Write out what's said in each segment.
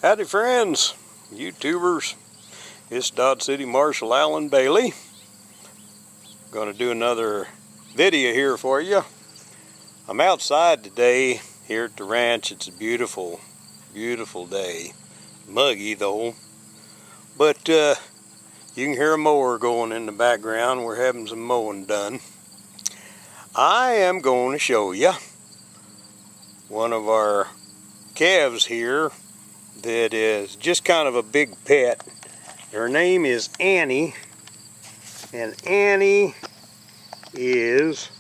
Howdy friends, YouTubers. It's Dodge City Marshal Alan Bailey. Gonna do another video here for you. I'm outside today here at the ranch. It's a beautiful, beautiful day. Muggy though, but you can hear a mower going in the background. We're having some mowing done. I am going to show you one of our calves here that is just kind of a big pet. Her name is Annie, and Annie is,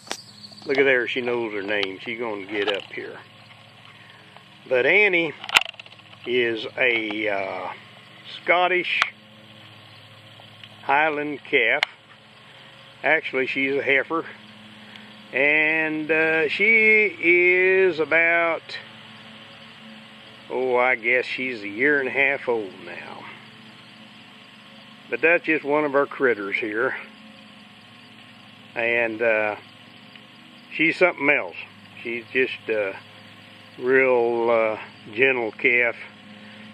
look at there, she knows her name. She's going to get up here. But Annie is a Scottish Highland calf. Actually, she's a heifer, and she is about, I guess she's a year and a half old now. But that's just one of our critters here. And she's something else. She's just a real gentle calf.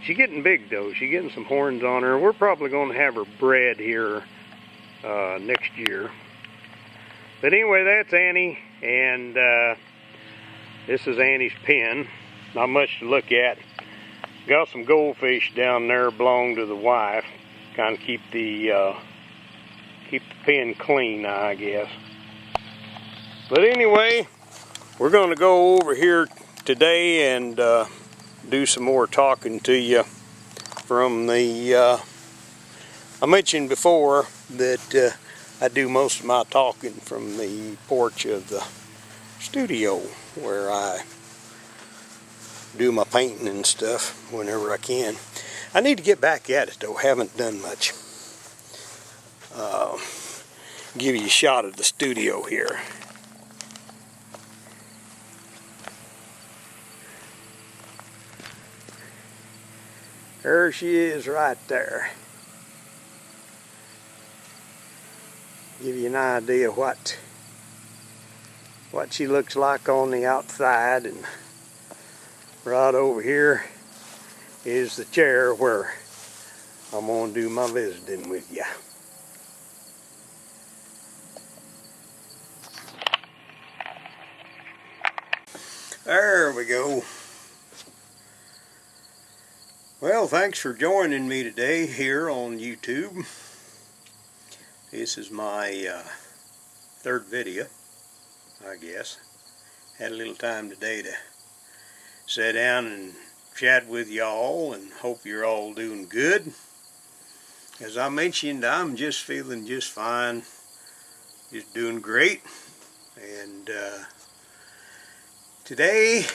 She's getting big though. She's getting some horns on her. We're probably going to have her bred here next year. But anyway, that's Annie, and this is Annie's pen. Not much to look at. Got some goldfish down there, belong to the wife. Kind of keep the pen clean, I guess. But anyway, we're going to go over here today and do some more talking to you from the. I mentioned before that I do most of my talking from the porch of the studio where I do my painting and stuff whenever I can. I need to get back at it though. Haven't done much. Give you a shot of the studio here. There she is right there. Give you an idea what she looks like on the outside, and right over here is the chair where I'm going to do my visiting with you. There we go. Well, thanks for joining me today here on YouTube. This is my third video, I guess. Had a little time today to sit down and chat with y'all, and hope you're all doing good. As I mentioned, I'm just feeling just fine, just doing great. And today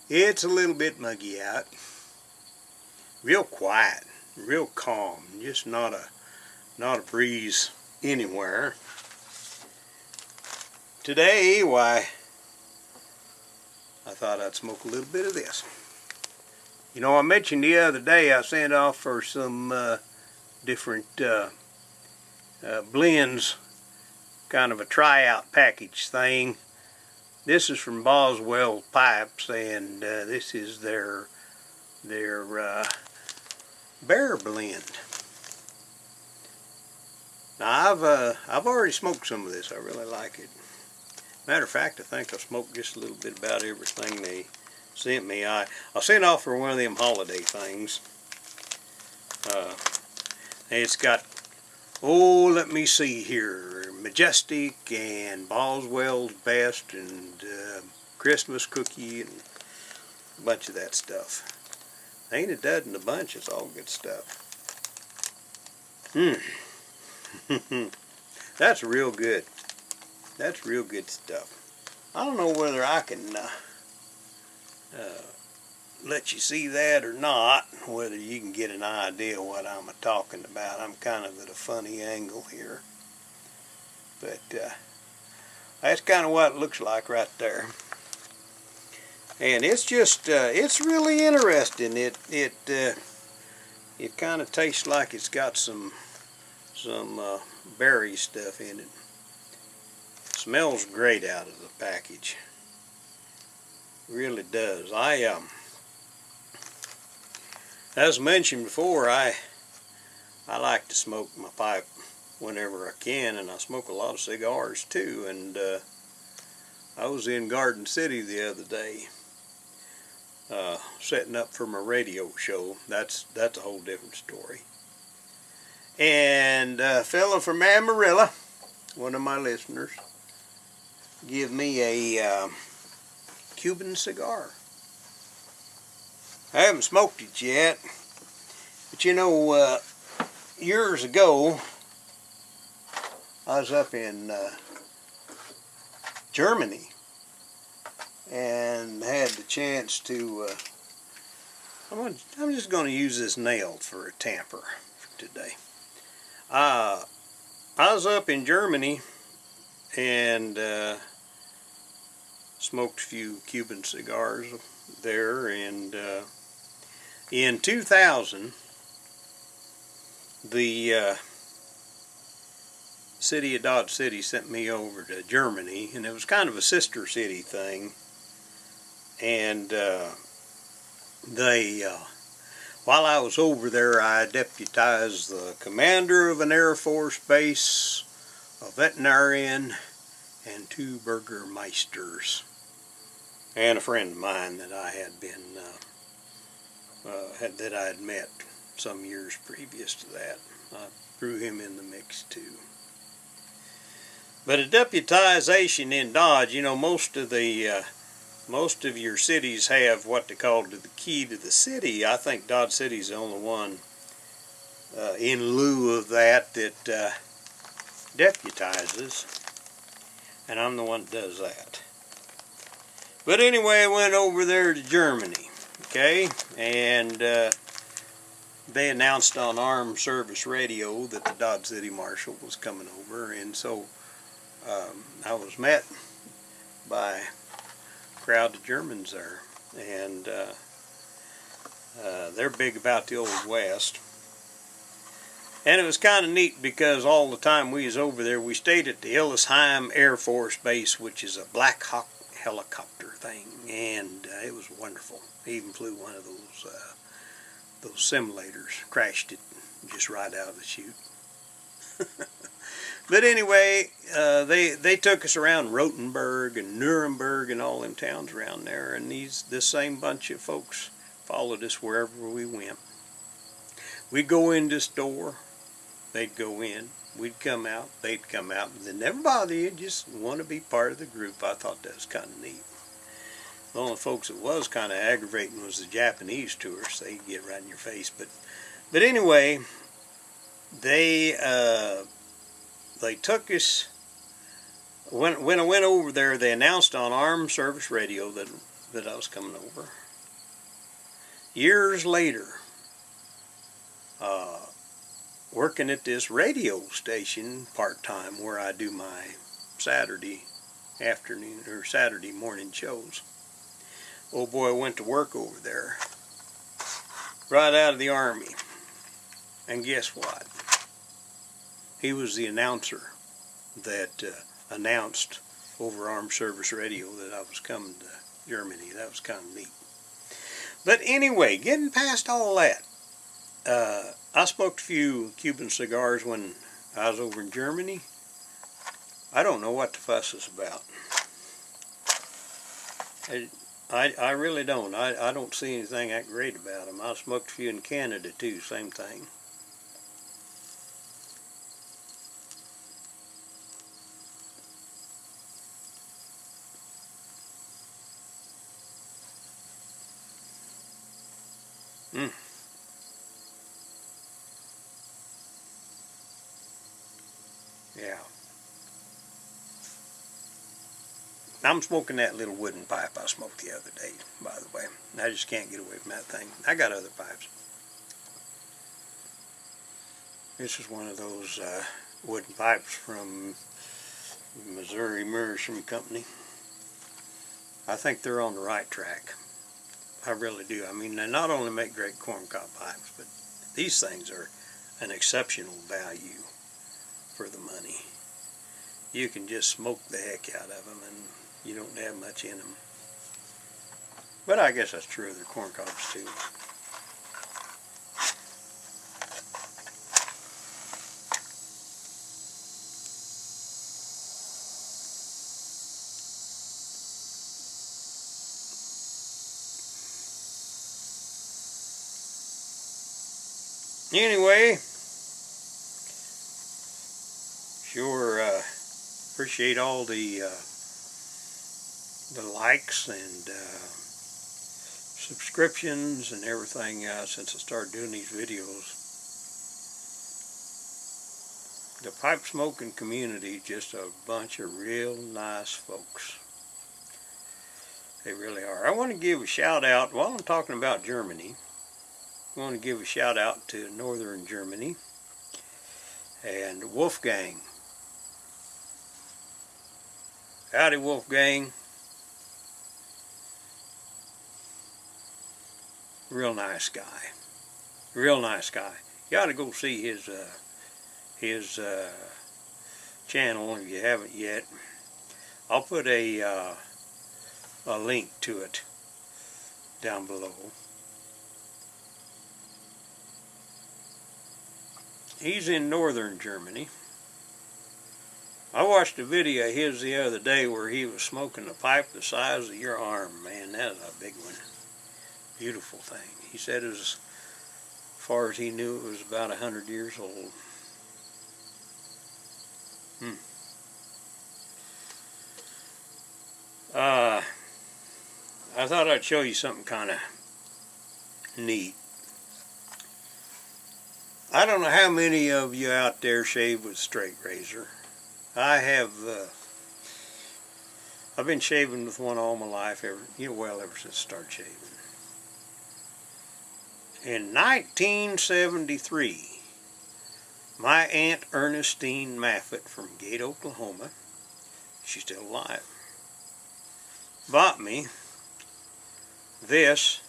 it's a little bit muggy out, real quiet, real calm, just not a breeze anywhere. Today, why, I thought I'd smoke a little bit of this. You know, I mentioned the other day I sent off for some different blends, kind of a tryout package thing. This is from Boswell Pipes, and this is their Bear blend. Now I've already smoked some of this. I really like it. Matter of fact, I think I smoked just a little bit about everything they sent me. I sent off for one of them holiday things. It's got, let me see here, Majestic and Boswell's Best and Christmas Cookie and a bunch of that stuff. Ain't a dud in a bunch. It's all good stuff. That's real good. That's real good stuff. I don't know whether I can let you see that or not, whether you can get an idea what I'm talking about. I'm kind of at a funny angle here. But that's kind of what it looks like right there. And it's just, it's really interesting. It kind of tastes like it's got some berry stuff in it. Smells great out of the package. Really does. As mentioned before, I like to smoke my pipe whenever I can, and I smoke a lot of cigars too. And I was in Garden City the other day, setting up for my radio show. That's a whole different story. And a fellow from Amarillo, one of my listeners, give me a Cuban cigar. I haven't smoked it yet, but you know, years ago, I was up in Germany and had the chance to, I'm just going to use this nail for a tamper today. I was up in Germany and smoked a few Cuban cigars there, and in 2000 the city of Dodge City sent me over to Germany, and it was kind of a sister city thing. And while I was over there, I deputized the commander of an Air Force base, a veterinarian, and 2 burgermeisters, and a friend of mine that I had been that I had met some years previous to that. I threw him in the mix too. But a deputization in Dodge, you know, most of your cities have what they call the key to the city. I think Dodge City's the only one in lieu of that deputizes, and I'm the one that does that. But anyway, I went over there to Germany, okay, and they announced on Armed Service Radio that the Dodge City Marshal was coming over, and so I was met by a crowd of Germans there, and they're big about the Old West. And it was kind of neat because all the time we was over there, we stayed at the Illesheim Air Force Base, which is a Black Hawk helicopter thing, and it was wonderful. I even flew one of those simulators, crashed it just right out of the chute. But anyway, they took us around Rothenburg and Nuremberg and all them towns around there, and this same bunch of folks followed us wherever we went. We'd go into the store, they'd go in, we'd come out, they'd come out, and they never bother you, just want to be part of the group. I thought that was kind of neat. The only folks that was kind of aggravating was the Japanese tourists. They'd get right in your face. But anyway, they took us. When I went over there, they announced on Armed Service Radio that I was coming over. Years later, working at this radio station part-time where I do my Saturday afternoon or Saturday morning shows. Oh boy, I went to work over there right out of the Army, and guess what? He was the announcer that announced over Armed Service Radio that I was coming to Germany. That was kind of neat. But anyway, getting past all that, I smoked a few Cuban cigars when I was over in Germany. I don't know what the fuss is about. I really don't. I don't see anything that great about them. I smoked a few in Canada too, same thing. Yeah. I'm smoking that little wooden pipe I smoked the other day, by the way. I just can't get away from that thing. I got other pipes. This is one of those wooden pipes from Missouri Meerschaum Company. I think they're on the right track. I really do. I mean, they not only make great corncob pipes, but these things are an exceptional value for the money. You can just smoke the heck out of them, and you don't have much in them. But I guess that's true of their corn cobs too. Anyway, sure appreciate all the likes and subscriptions and everything since I started doing these videos. The pipe smoking community, just a bunch of real nice folks. They really are. I want to give a shout out, while I'm talking about Germany, I want to give a shout out to Northern Germany and Wolfgang. Howdy, Wolfgang. Real nice guy. Real nice guy. You ought to go see his channel if you haven't yet. I'll put a link to it down below. He's in Northern Germany. I watched a video of his the other day where he was smoking a pipe the size of your arm. Man, that is a big one. Beautiful thing. He said it was, as far as he knew, it was about 100 years old. I thought I'd show you something kind of neat. I don't know how many of you out there shave with a straight razor. I have. I've been shaving with one all my life, ever since I started shaving. In 1973, my Aunt Ernestine Maffett from Gate, Oklahoma, she's still alive, bought me this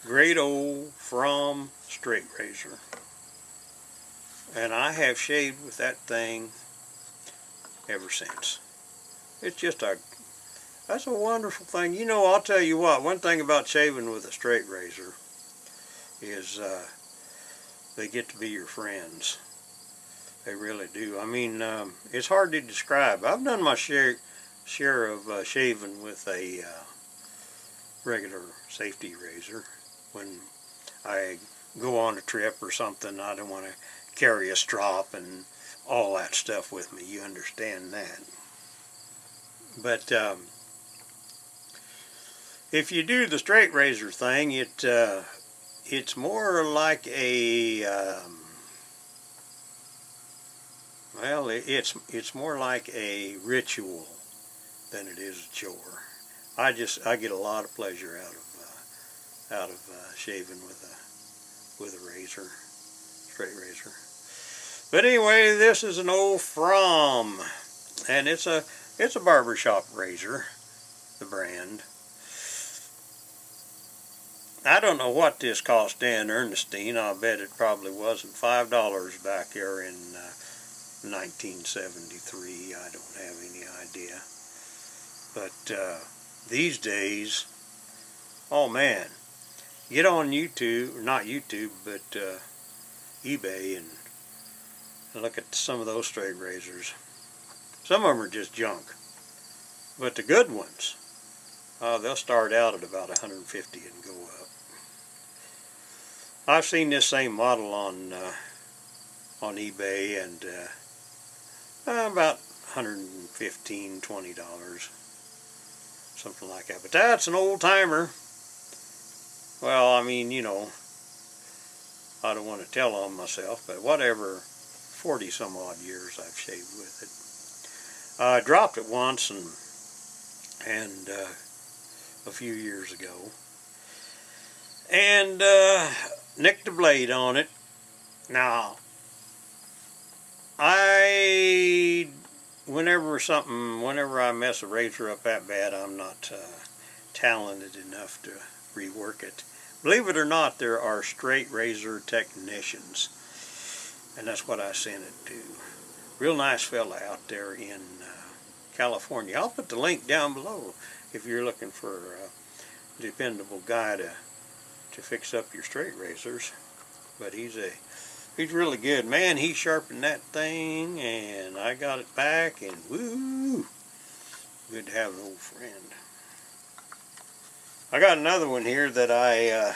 great old From straight razor. And I have shaved with that thing ever since. It's just that's a wonderful thing. You know, I'll tell you what, one thing about shaving with a straight razor is they get to be your friends. They really do. I mean, it's hard to describe. I've done my share of shaving with a regular safety razor. When I go on a trip or something, I don't want to carry a strop and all that stuff with me. You understand that. But if you do the straight razor thing, it's more like a it's more like a ritual than it is a chore. I get a lot of pleasure out of shaving with a razor, straight razor. But anyway, this is an old From, and it's a barbershop razor, the brand. I don't know what this cost Dan Ernestine. I'll bet it probably wasn't $5 back here in 1973. I don't have any idea. But these days, oh man, get on YouTube, not YouTube, but eBay and look at some of those straight razors. Some of them are just junk. But the good ones, they'll start out at about $150 and go up. I've seen this same model on eBay and about $115, $20, something like that. But that's an old timer. Well, I mean, you know, I don't want to tell on myself, but whatever, 40 some odd years I've shaved with it. I dropped it once and a few years ago, and nicked the blade on it. Now, whenever I mess a razor up that bad, I'm not talented enough to rework it. Believe it or not, there are straight razor technicians, and that's what I sent it to. Real nice fella out there in California. I'll put the link down below if you're looking for a dependable guy to fix up your straight razors. But he's really good. Man, he sharpened that thing, and I got it back, and woo! Good to have an old friend. I got another one here that I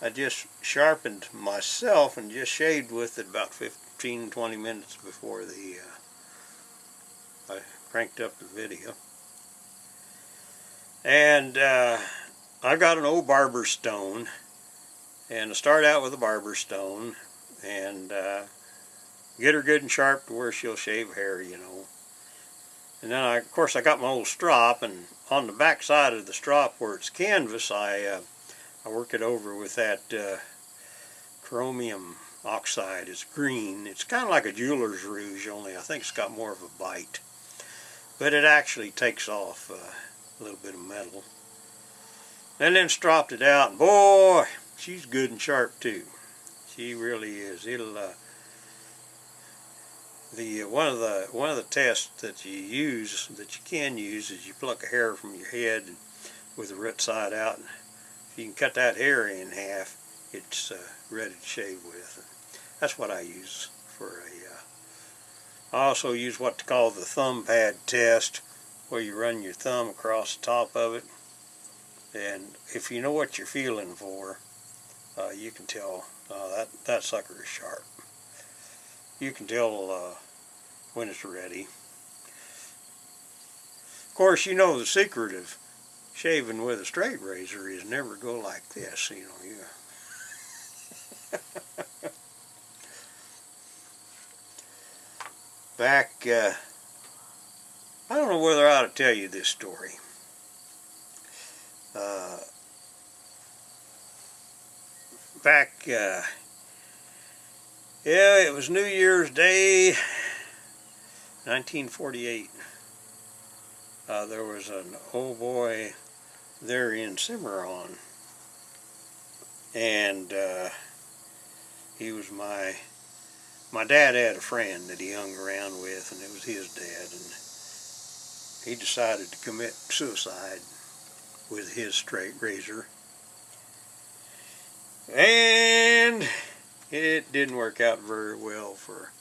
I just sharpened myself and just shaved with it about 15-20 minutes before I cranked up the video. And I got an old barber stone, and I start out with a barber stone and get her good and sharp to where she'll shave hair, you know. And then of course I got my old strop, and on the back side of the strop where it's canvas, I work it over with that chromium oxide. It's green. It's kind of like a jeweler's rouge, only I think it's got more of a bite. But it actually takes off a little bit of metal. And then stropped it out, and boy, she's good and sharp too. She really is. It'll one of the tests that you can use is you pluck a hair from your head with the root side out, and if you can cut that hair in half, it's ready to shave with. That's what I use for I also use what they call the thumb pad test, where you run your thumb across the top of it, and if you know what you're feeling for, you can tell that sucker is sharp. You can tell when it's ready. Of course, you know the secret of shaving with a straight razor is never go like this, you know. Back, I don't know whether I ought to tell you this story. Yeah, it was New Year's Day, 1948. There was an old boy there in Cimarron, and he was my dad had a friend that he hung around with, and it was his dad, and he decided to commit suicide with his straight razor. And it didn't work out very well for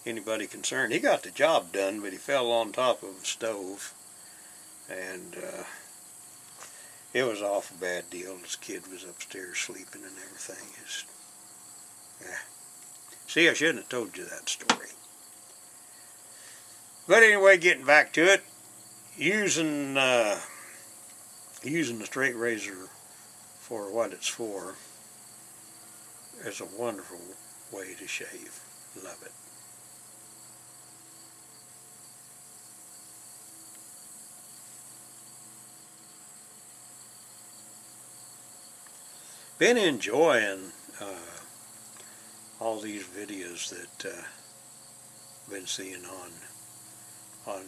anybody concerned. He got the job done, but he fell on top of a stove, and it was an awful bad deal. This kid was upstairs sleeping and everything. Yeah. See, I shouldn't have told you that story. But anyway, getting back to it, using the straight razor for what it's for is a wonderful way to shave. Love it. Been enjoying all these videos that I've been seeing on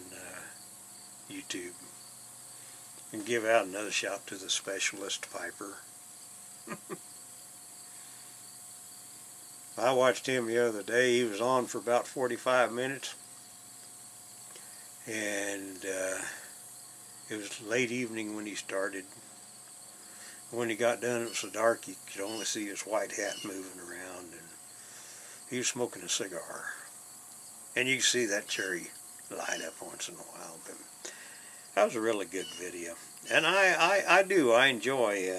YouTube. And give out another shout to the specialist Piper. I watched him the other day. He was on for about 45 minutes, and it was late evening when he started. When he got done, it was so dark you could only see his white hat moving around, and he was smoking a cigar. And you can see that cherry light up once in a while. But that was a really good video, and I enjoy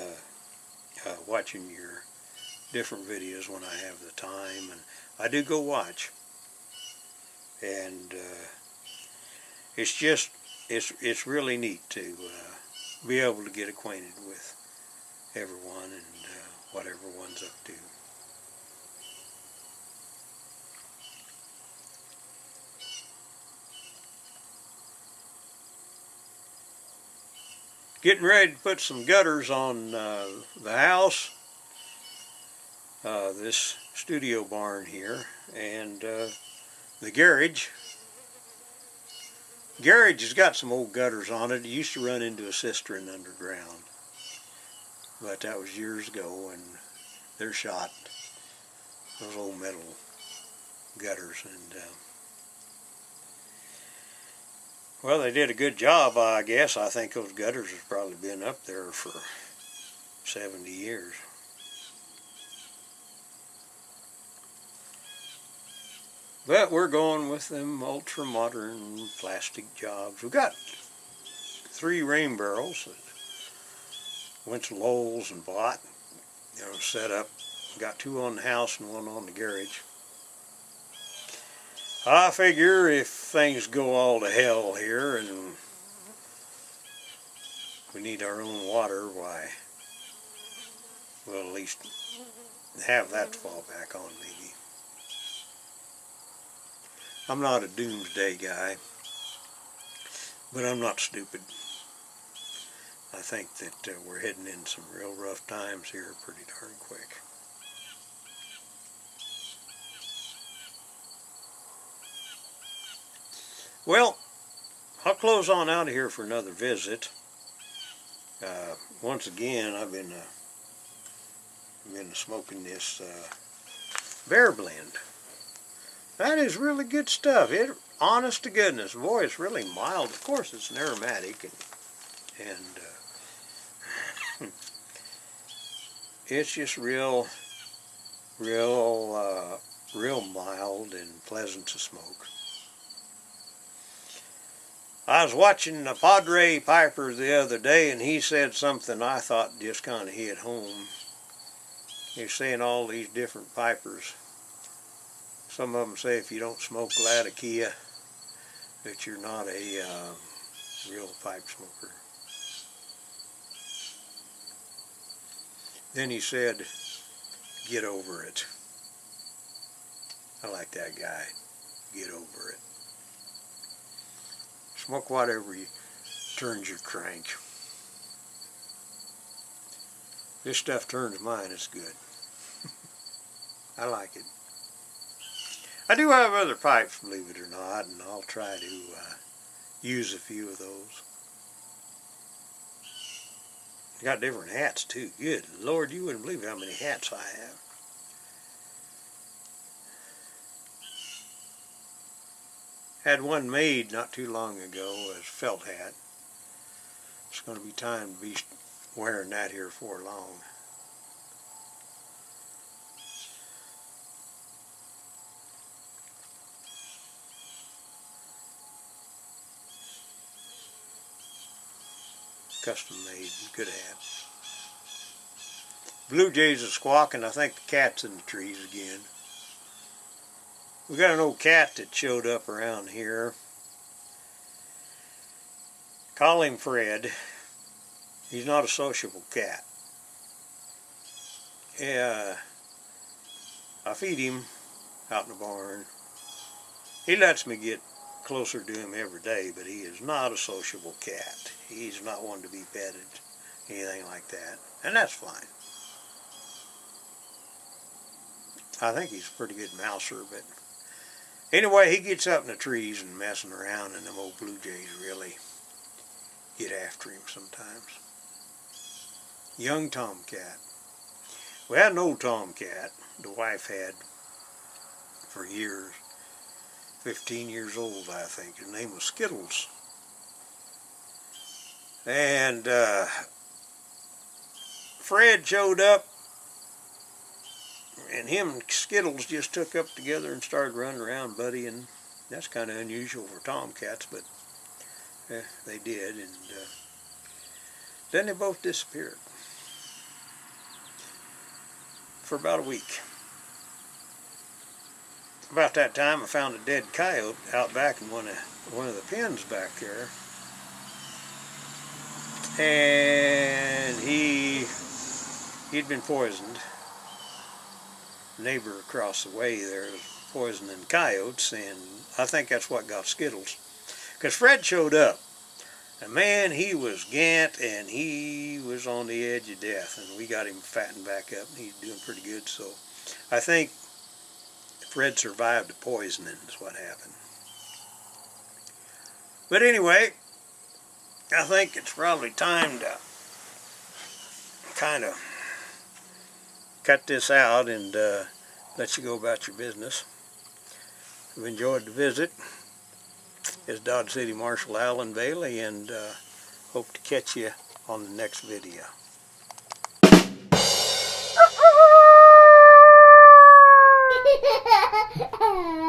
watching your different videos when I have the time, and I do go watch. And it's really neat to be able to get acquainted with everyone and what everyone's up to. Getting ready to put some gutters on the house, this studio barn here, and the garage. Garage has got some old gutters on it. It used to run into a cistern underground, but that was years ago, and they're shot, those old metal gutters, and well, they did a good job, I guess. I think those gutters have probably been up there for 70 years. But we're going with them ultra-modern plastic jobs. We've got 3 rain barrels that went to Lowe's and bought. set up. Got 2 on the house and 1 on the garage. I figure if things go all to hell here and we need our own water, why, we'll at least have that to fall back on, maybe. I'm not a doomsday guy, but I'm not stupid. I think that we're heading in some real rough times here pretty darn quick. Well, I'll close on out of here for another visit. Once again, I've been smoking this Bear Blend. That is really good stuff. It, honest to goodness, boy, it's really mild. Of course, it's an aromatic, and it's just real mild and pleasant to smoke. I was watching a Padre Piper the other day, and he said something I thought just kind of hit home. He was saying all these different pipers. Some of them say if you don't smoke Latakia, that you're not a real pipe smoker. Then he said, get over it. I like that guy. Get over it. Smoke whatever turns your crank. This stuff turns mine, it's good. I like it. I do have other pipes, believe it or not, and I'll try to use a few of those. I got different hats too. Good Lord, you wouldn't believe how many hats I have. Had one made not too long ago as a felt hat. It's going to be time to be wearing that here for long. Custom made, good hat. Blue jays are squawking. I think the cat's in the trees again. We got an old cat that showed up around here. Call him Fred. He's not a sociable cat. Yeah, I feed him out in the barn. He lets me get closer to him every day, but he is not a sociable cat. He's not one to be petted, anything like that, and that's fine. I think he's a pretty good mouser, but anyway, he gets up in the trees and messing around, and them old blue jays really get after him sometimes. Young tomcat. We had an old tomcat the wife had for years. 15 years old, I think. His name was Skittles. And Fred showed up, and him and Skittles just took up together and started running around buddying. That's kind of unusual for tomcats, but they did. And then they both disappeared for about a week. About that time, I found a dead coyote out back in one of the pens back there, and he'd been poisoned. The neighbor across the way there was poisoning coyotes, and I think that's what got Skittles. Because Fred showed up, and man, he was gant, and he was on the edge of death, and we got him fattened back up, and he's doing pretty good. So I think Fred survived the poisoning is what happened. But anyway, I think it's probably time to kind of cut this out and let you go about your business. If you've enjoyed the visit, it's Dodge City Marshal Alan Bailey, and hope to catch you on the next video. Ha ha ha!